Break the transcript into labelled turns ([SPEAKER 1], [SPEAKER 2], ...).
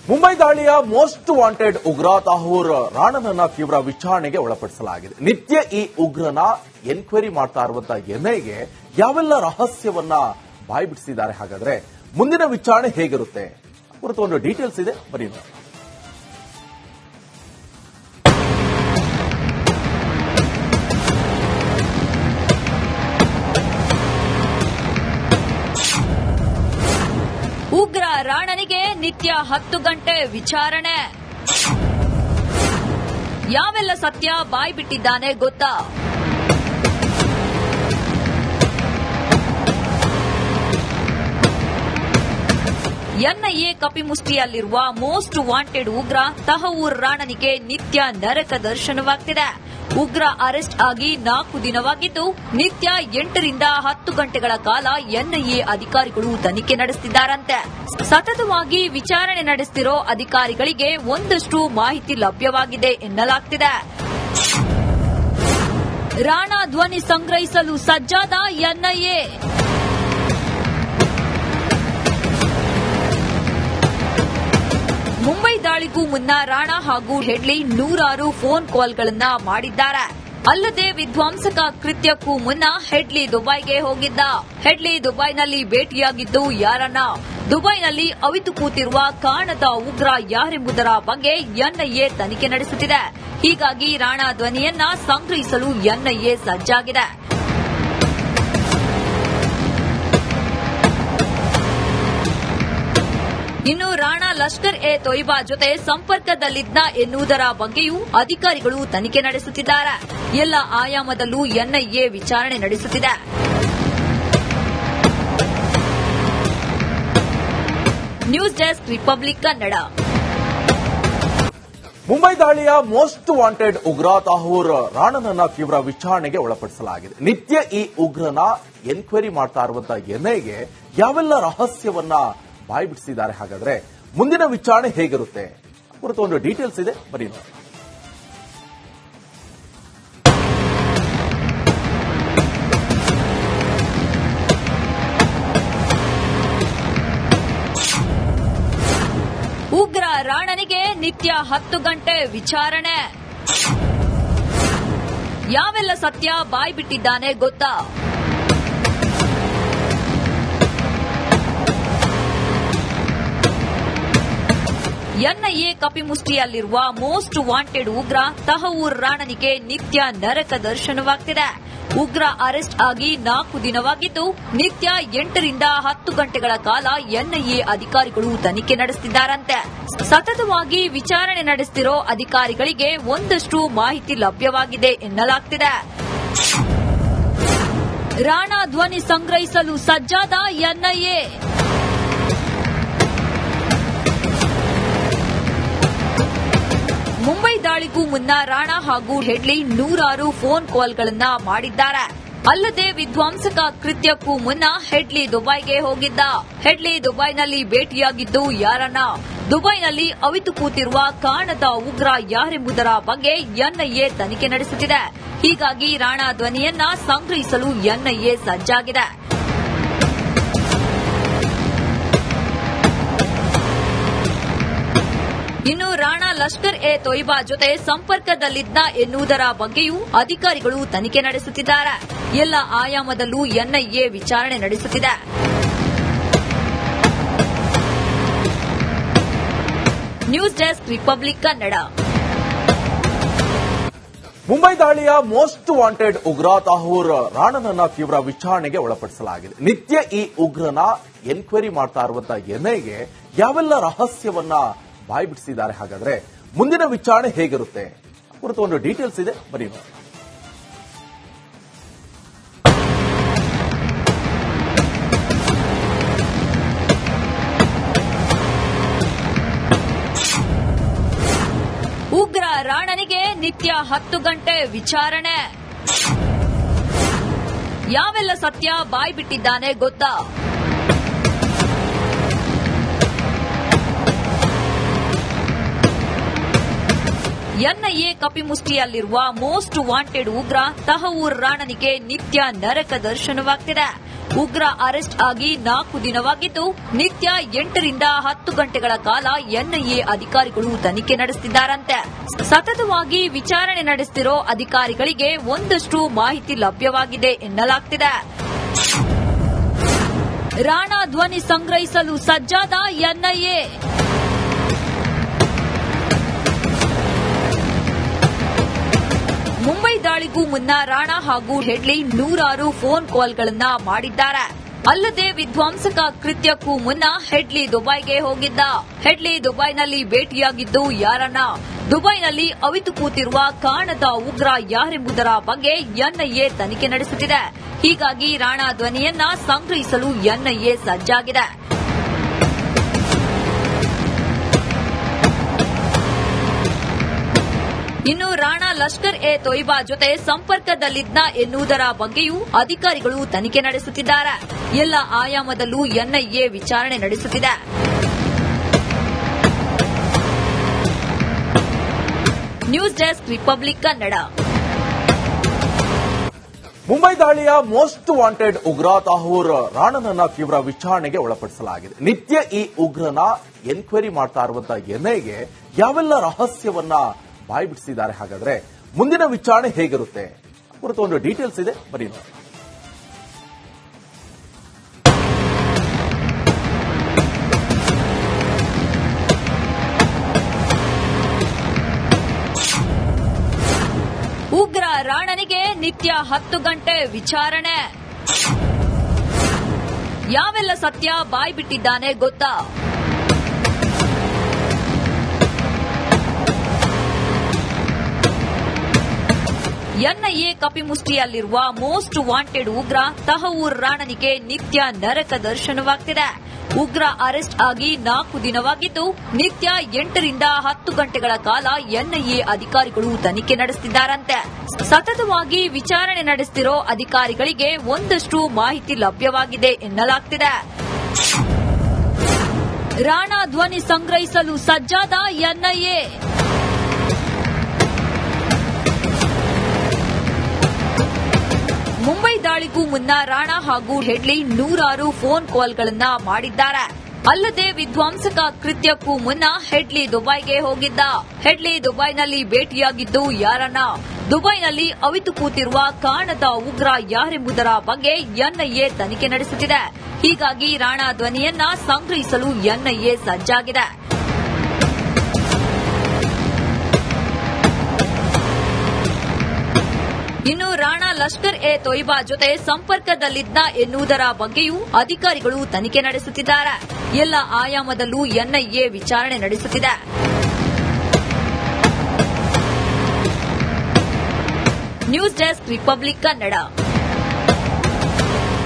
[SPEAKER 1] ಮುಂಬೈ ದಾಳಿಯ most wanted ಉಗ್ರ ತಾಹೂರ್ ರಾಣನನ್ನ ತೀವ್ರ ವಿಚಾರಣೆಗೆ ಒಳಪಡಿಸಲಾಗಿದೆ. ನಿತ್ಯ ಈ ಉಗ್ರನ ಎನ್ಕ್ವೈರಿ ಮಾಡ್ತಾ ಇರುವಂತಹ ಎನ್ಐಗೆ ಯಾವೆಲ್ಲ ರಹಸ್ಯವನ್ನ ಬಾಯ್ಬಿಡಿಸಿದ್ದಾರೆ. ಹಾಗಾದ್ರೆ ಮುಂದಿನ ವಿಚಾರಣೆ ಹೇಗಿರುತ್ತೆ ಕುರಿತು ಒಂದು ಡೀಟೇಲ್ಸ್ ಇದೆ, ಬರೀ
[SPEAKER 2] ಉಗ್ರ ರಾಣನಿಗೆ ನಿತ್ಯ 10 ಗಂಟೆ ವಿಚಾರಣೆ. ಯಾವೆಲ್ಲ ಸತ್ಯ ಬಾಯ್ಬಿಟ್ಟಿದ್ದಾನೆ ಗೊತ್ತಾ? ಎನ್ಐಎ ಕಪಿಮುಷ್ಟಿಯಲ್ಲಿರುವ ಮೋಸ್ಟ್ ವಾಂಟೆಡ್ ಉಗ್ರ ತಹವೂರ್ ರಾಣನಿಗೆ ನಿತ್ಯ ನರಕ ದರ್ಶನವಾಗ್ತಿದೆ. ಉಗ್ರ ಅರೆಸ್ಟ್ ಆಗಿ 4 ದಿನವಾಗಿದ್ದು ನಿತ್ಯ 8 ರಿಂದ 10 ಗಂಟೆಗಳ ಕಾಲ ಎನ್ಐಎ ಅಧಿಕಾರಿಗಳು ತನಿಖೆ ನಡೆಸುತ್ತಿದ್ದಾರಂತೆ. ಸತತವಾಗಿ ವಿಚಾರಣೆ ನಡೆಸುತ್ತಿರೋ ಅಧಿಕಾರಿಗಳಿಗೆ ಒಂದಷ್ಟು ಮಾಹಿತಿ ಲಭ್ಯವಾಗಿದೆ ಎನ್ನಲಾಗ್ತಿದೆ. ರಾಣಾ ಧ್ವನಿ ಸಂಗ್ರಹಿಸಲು ಸಜ್ಜಾದ ಎನ್ಐಎ. ಮುಂಬೈ ದಾಳಿಗೂ ಮುನ್ನ ರಾಣಾ ಹಾಗೂ ಹೆಡ್ಲಿ 106 ಫೋನ್ ಕಾಲ್ಗಳನ್ನ ಮಾಡಿದ್ದಾರೆ. ಅಲ್ಲದೆ ವಿಧ್ವಂಸಕ ಕೃತ್ಯಕ್ಕೂ ಮುನ್ನ ಹೆಡ್ಲಿ ದುಬೈಗೆ ಹೋಗಿದ್ದ. ಹೆಡ್ಲಿ ದುಬೈನಲ್ಲಿ ಭೇಟಿಯಾಗಿದ್ದು ಯಾರನ್ನ? ದುಬೈನಲ್ಲಿ ಅವಿತು ಕೂತಿರುವ ಕಾಣದ ಉಗ್ರ ಯಾರೆಂಬುದರ ಬಗ್ಗೆ ಎನ್ಐಎ ತನಿಖೆ ನಡೆಸುತ್ತಿದೆ. ಹೀಗಾಗಿ ರಾಣಾ ಧ್ವನಿಯನ್ನ ಸಂಗ್ರಹಿಸಲು ಎನ್ಐಎ ಸಜ್ಜಾಗಿದೆ. ಇನ್ನು ರಾಣಾ ಲಷ್ಕರ್ ಎ ತೊಯ್ಬಾ ಜೊತೆ ಸಂಪರ್ಕದಲ್ಲಿದ್ದ ಎನ್ನುವುದರ ಬಗ್ಗೆಯೂ ಅಧಿಕಾರಿಗಳು ತನಿಖೆ ನಡೆಸುತ್ತಿದ್ದಾರೆ. ಎಲ್ಲ ಆಯಾಮದಲ್ಲೂ ಎನ್ಐಎ ವಿಚಾರಣೆ ನಡೆಸುತ್ತಿದೆ. News desk republic Kannada.
[SPEAKER 1] Mumbai ದಾಳಿಯ ಮೋಸ್ಟ್ ವಾಂಟೆಡ್ ಉಗ್ರ ತಾಹೂರ್ ರಾಣನನ್ನ ತೀವ್ರ ವಿಚಾರಣೆಗೆ ಒಳಪಡಿಸಲಾಗಿದೆ. ನಿತ್ಯ ಈ ಉಗ್ರನ ಎನ್ಕ್ವೈರಿ ಮಾಡ್ತಾ ಇರುವಂತಹ ಎನ್ಐಗೆ ಯಾವೆಲ್ಲ ರಹಸ್ಯವನ್ನ ಬಾಯ್ಬಿಡಿಸಿದ್ದಾರೆ. ಹಾಗಾದ್ರೆ ಮುಂದಿನ ವಿಚಾರಣೆ ಹೇಗಿರುತ್ತೆ ಕುರಿತು ಒಂದು ಡೀಟೇಲ್ಸ್ ಇದೆ, ಬರೀ
[SPEAKER 2] ಉಗ್ರ ರಾಣನಿಗೆ ನಿತ್ಯ 10 ಗಂಟೆ ವಿಚಾರಣೆ. ಯಾವೆಲ್ಲ ಸತ್ಯ ಬಾಯ್ಬಿಟ್ಟಿದ್ದಾನೆ ಗೊತ್ತಾ? ಎನ್ಐಎ ಕಪಿಮುಷ್ಟಿಯಲ್ಲಿರುವ ಮೋಸ್ಟ್ ವಾಂಟೆಡ್ ಉಗ್ರ ತಹವೂರ್ ರಾಣನಿಗೆ ನಿತ್ಯ ನರಕ ದರ್ಶನವಾಗ್ತಿದೆ. ಉಗ್ರ ಅರೆಸ್ಟ್ ಆಗಿ 4 ದಿನವಾಗಿದ್ದು ನಿತ್ಯ 8 ರಿಂದ 10 ಗಂಟೆಗಳ ಕಾಲ ಎನ್ಐಎ ಅಧಿಕಾರಿಗಳು ತನಿಖೆ ನಡೆಸುತ್ತಿದ್ದಾರಂತೆ. ಸತತವಾಗಿ ವಿಚಾರಣೆ ನಡೆಸುತ್ತಿರೋ ಅಧಿಕಾರಿಗಳಿಗೆ ಒಂದಷ್ಟು ಮಾಹಿತಿ ಲಭ್ಯವಾಗಿದೆ ಎನ್ನಲಾಗ್ತಿದೆ. ರಾಣಾ ಧ್ವನಿ ಸಂಗ್ರಹಿಸಲು ಸಜ್ಜಾದ ಎನ್ಐಎ. ಮುಂಬೈ ದಾಳಿಗೂ ಮುನ್ನ ರಾಣಾ ಹಾಗೂ ಹೆಡ್ಲಿ 106 ಫೋನ್ ಕಾಲ್ಗಳನ್ನ ಮಾಡಿದ್ದಾರೆ. ಅಲ್ಲದೆ ವಿಧ್ವಂಸಕ ಕೃತ್ಯಕ್ಕೂ ಮುನ್ನ ಹೆಡ್ಲಿ ದುಬೈಗೆ ಹೋಗಿದ್ದ. ಹೆಡ್ಲಿ ದುಬೈನಲ್ಲಿ ಭೇಟಿಯಾಗಿದ್ದು ಯಾರನ್ನ? ದುಬೈನಲ್ಲಿ ಅವಿತು ಕೂತಿರುವ ಕಾಣದ ಉಗ್ರ ಯಾರೆಂಬುದರ ಬಗ್ಗೆ ಎನ್ಐಎ ತನಿಖೆ ನಡೆಸುತ್ತಿದೆ. ಹೀಗಾಗಿ ರಾಣಾ ಧ್ವನಿಯನ್ನ ಸಂಗ್ರಹಿಸಲು ಎನ್ಐಎ ಸಜ್ಜಾಗಿದೆ. ಇನ್ನು ರಾಣಾ ಲಷ್ಕರ್ ಎ ತೊಯ್ಬಾ ಜೊತೆ ಸಂಪರ್ಕದಲ್ಲಿದ್ದ ಎನ್ನುವುದರ ಬಗ್ಗೆಯೂ ಅಧಿಕಾರಿಗಳು ತನಿಖೆ ನಡೆಸುತ್ತಿದ್ದಾರೆ. ಎಲ್ಲ ಆಯಾಮದಲ್ಲೂ ಎನ್ಐಎ ವಿಚಾರಣೆ ನಡೆಸುತ್ತಿದೆ. News desk republic Kannada.
[SPEAKER 1] Mumbai ದಾಳಿಯ ಮೋಸ್ಟ್ ವಾಂಟೆಡ್ ಉಗ್ರ ತಾಹೂರ್ ರಾಣನನ್ನ ತೀವ್ರ ವಿಚಾರಣೆಗೆ ಒಳಪಡಿಸಲಾಗಿದೆ. ನಿತ್ಯ ಈ ಉಗ್ರನ ಎನ್ಕ್ವೈರಿ ಮಾಡ್ತಾ ಇರುವಂತಹ ಎನ್ಐಗೆ ಯಾವೆಲ್ಲ ರಹಸ್ಯವನ್ನ ಬಾಯ್ಬಿಡಿಸಿದ್ದಾರೆ. ಹಾಗಾದ್ರೆ ಮುಂದಿನ ವಿಚಾರಣೆ ಹೇಗಿರುತ್ತೆ ಕುರಿತು ಒಂದು ಡೀಟೇಲ್ಸ್ ಇದೆ, ಬರೀ
[SPEAKER 2] ಉಗ್ರ ರಾಣನಿಗೆ ನಿತ್ಯ 10 ಗಂಟೆ ವಿಚಾರಣೆ. ಯಾವೆಲ್ಲ ಸತ್ಯ ಬಾಯ್ಬಿಟ್ಟಿದ್ದಾನೆ ಗೊತ್ತಾ? ಎನ್ಐಎ ಕಪಿಮುಷ್ಟಿಯಲ್ಲಿರುವ ಮೋಸ್ಟ್ ವಾಂಟೆಡ್ ಉಗ್ರ ತಹವೂರ್ ರಾಣನಿಗೆ ನಿತ್ಯ ನರಕ ದರ್ಶನವಾಗ್ತಿದೆ. ಉಗ್ರ ಅರೆಸ್ಟ್ ಆಗಿ 4 ದಿನವಾಗಿದ್ದು ನಿತ್ಯ 8 ರಿಂದ 10 ಗಂಟೆಗಳ ಕಾಲ ಎನ್ಐಎ ಅಧಿಕಾರಿಗಳು ತನಿಖೆ ನಡೆಸುತ್ತಿದ್ದಾರಂತೆ. ಸತತವಾಗಿ ವಿಚಾರಣೆ ನಡೆಸುತ್ತಿರೋ ಅಧಿಕಾರಿಗಳಿಗೆ ಒಂದಷ್ಟು ಮಾಹಿತಿ ಲಭ್ಯವಾಗಿದೆ ಎನ್ನಲಾಗ್ತಿದೆ. ರಾಣಾ ಧ್ವನಿ ಸಂಗ್ರಹಿಸಲು ಸಜ್ಜಾದ ಎನ್ಐಎ. ಮುಂಬೈ ದಾಳಿಗೂ ಮುನ್ನ ರಾಣಾ ಹಾಗೂ ಹೆಡ್ಲಿ ನೂರಾರು ಫೋನ್ ಕಾಲ್ಗಳನ್ನ ಮಾಡಿದ್ದಾರೆ. ಅಲ್ಲದೆ ವಿಧ್ವಂಸಕ ಕೃತ್ಯಕ್ಕೂ ಮುನ್ನ ಹೆಡ್ಲಿ ದುಬೈಗೆ ಹೋಗಿದ್ದ. ಹೆಡ್ಲಿ ದುಬೈನಲ್ಲಿ ಭೇಟಿಯಾಗಿದ್ದು ಯಾರನ್ನ? ದುಬೈನಲ್ಲಿ ಅವಿತು ಕೂತಿರುವ ಕಾಣದ ಉಗ್ರ ಯಾರೆಂಬುದರ ಬಗ್ಗೆ ಎನ್ಐಎ ತನಿಖೆ ನಡೆಸುತ್ತಿದೆ. ಹೀಗಾಗಿ ರಾಣಾ ಧ್ವನಿಯನ್ನ ಸಂಗ್ರಹಿಸಲು ಎನ್ಐಎ ಸಜ್ಜಾಗಿದೆ. ಇನ್ನು ರಾಣಾ ಲಷ್ಕರ್ ಎ ತೊಯ್ಬಾ ಜೊತೆ ಸಂಪರ್ಕದಲ್ಲಿದ್ದ ಎನ್ನುವುದರ ಬಗ್ಗೆಯೂ ಅಧಿಕಾರಿಗಳು ತನಿಖೆ ನಡೆಸುತ್ತಿದ್ದಾರೆ. ಎಲ್ಲ ಆಯಾಮದಲ್ಲೂ ಎನ್ಐಎ ವಿಚಾರಣೆ ನಡೆಸುತ್ತಿದೆ. News desk republic Kannada.
[SPEAKER 1] Mumbai ದಾಳಿಯ ಮೋಸ್ಟ್ ವಾಂಟೆಡ್ ಉಗ್ರ ತಾಹೂರ್ ರಾಣನನ್ನ ತೀವ್ರ ವಿಚಾರಣೆಗೆ ಒಳಪಡಿಸಲಾಗಿದೆ. ನಿತ್ಯ ಈ ಉಗ್ರನ ಎನ್ಕ್ವೈರಿ ಮಾಡ್ತಾ ಇರುವಂತಹ ಎನ್ಐಎಗೆ ಯಾವೆಲ್ಲ ರಹಸ್ಯವನ್ನ ಬಾಯ್ಬಿಡಿಸಿದ್ದಾರೆ? ಹಾಗಾದ್ರೆ ಮುಂದಿನ ವಿಚಾರಣೆ ಹೇಗಿರುತ್ತೆ ಕುರಿತು ಒಂದು ಡೀಟೇಲ್ಸ್ ಇದೆ, ಬರೀ ನೋಡಿ.
[SPEAKER 2] ಉಗ್ರ ರಾಣನಿಗೆ ನಿತ್ಯ 10 ಗಂಟೆ ವಿಚಾರಣೆ. ಯಾವೆಲ್ಲ ಸತ್ಯ ಬಾಯ್ಬಿಟ್ಟಿದ್ದಾನೆ ಗೊತ್ತಾ? ಎನ್ಐಎ ಕಪಿಮುಷ್ಟಿಯಲ್ಲಿರುವ ಮೋಸ್ಟ್ ವಾಂಟೆಡ್ ಉಗ್ರ ತಹವೂರ್ ರಾಣನಿಗೆ ನಿತ್ಯ ನರಕ ದರ್ಶನವಾಗ್ತಿದೆ. ಉಗ್ರ ಅರೆಸ್ಟ್ ಆಗಿ 4 ದಿನವಾಗಿದ್ದು ನಿತ್ಯ 8 ರಿಂದ 10 ಗಂಟೆಗಳ ಕಾಲ ಎನ್ಐಎ ಅಧಿಕಾರಿಗಳು ತನಿಖೆ ನಡೆಸುತ್ತಿದ್ದಾರಂತೆ. ಸತತವಾಗಿ ವಿಚಾರಣೆ ನಡೆಸುತ್ತಿರೋ ಅಧಿಕಾರಿಗಳಿಗೆ ಒಂದಷ್ಟು ಮಾಹಿತಿ ಲಭ್ಯವಾಗಿದೆ ಎನ್ನಲಾಗ್ತಿದೆ. ರಾಣಾ ಧ್ವನಿ ಸಂಗ್ರಹಿಸಲು ಸಜ್ಜಾದ ಎನ್ಐಎ. ಮುಂಬೈ ದಾಳಿಗೂ ಮುನ್ನ ರಾಣಾ ಹಾಗೂ ಹೆಡ್ಲಿ ನೂರಾರು ಫೋನ್ ಕಾಲ್ಗಳನ್ನ ಮಾಡಿದ್ದಾರೆ. ಅಲ್ಲದೆ ವಿಧ್ವಂಸಕ ಕೃತ್ಯಕ್ಕೂ ಮುನ್ನ ಹೆಡ್ಲಿ ದುಬೈಗೆ ಹೋಗಿದ್ದ. ಹೆಡ್ಲಿ ದುಬೈನಲ್ಲಿ ಭೇಟಿಯಾಗಿದ್ದು ಯಾರನ್ನ? ದುಬೈನಲ್ಲಿ ಅವಿತು ಕೂತಿರುವ ಕಾಣದ ಉಗ್ರ ಯಾರೆಂಬುದರ ಬಗ್ಗೆ ಎನ್ಐಎ ತನಿಖೆ ನಡೆಸುತ್ತಿದೆ. ಹೀಗಾಗಿ ರಾಣಾ ಧ್ವನಿಯನ್ನ ಸಂಗ್ರಹಿಸಲು ಎನ್ಐಎ ಸಜ್ಜಾಗಿದೆ. ಇನ್ನು ರಾಣಾ ಲಷ್ಕರ್ ಎ ತೊಯ್ಬಾ ಜೊತೆ ಸಂಪರ್ಕದಲ್ಲಿದ್ದ ಎನ್ನುವುದರ ಬಗ್ಗೆಯೂ ಅಧಿಕಾರಿಗಳು ತನಿಖೆ ನಡೆಸುತ್ತಿದ್ದಾರೆ. ಎಲ್ಲ ಆಯಾಮದಲ್ಲೂ ಎನ್ಐಎ ವಿಚಾರಣೆ ನಡೆಸುತ್ತಿದೆ. News desk republic Kannada.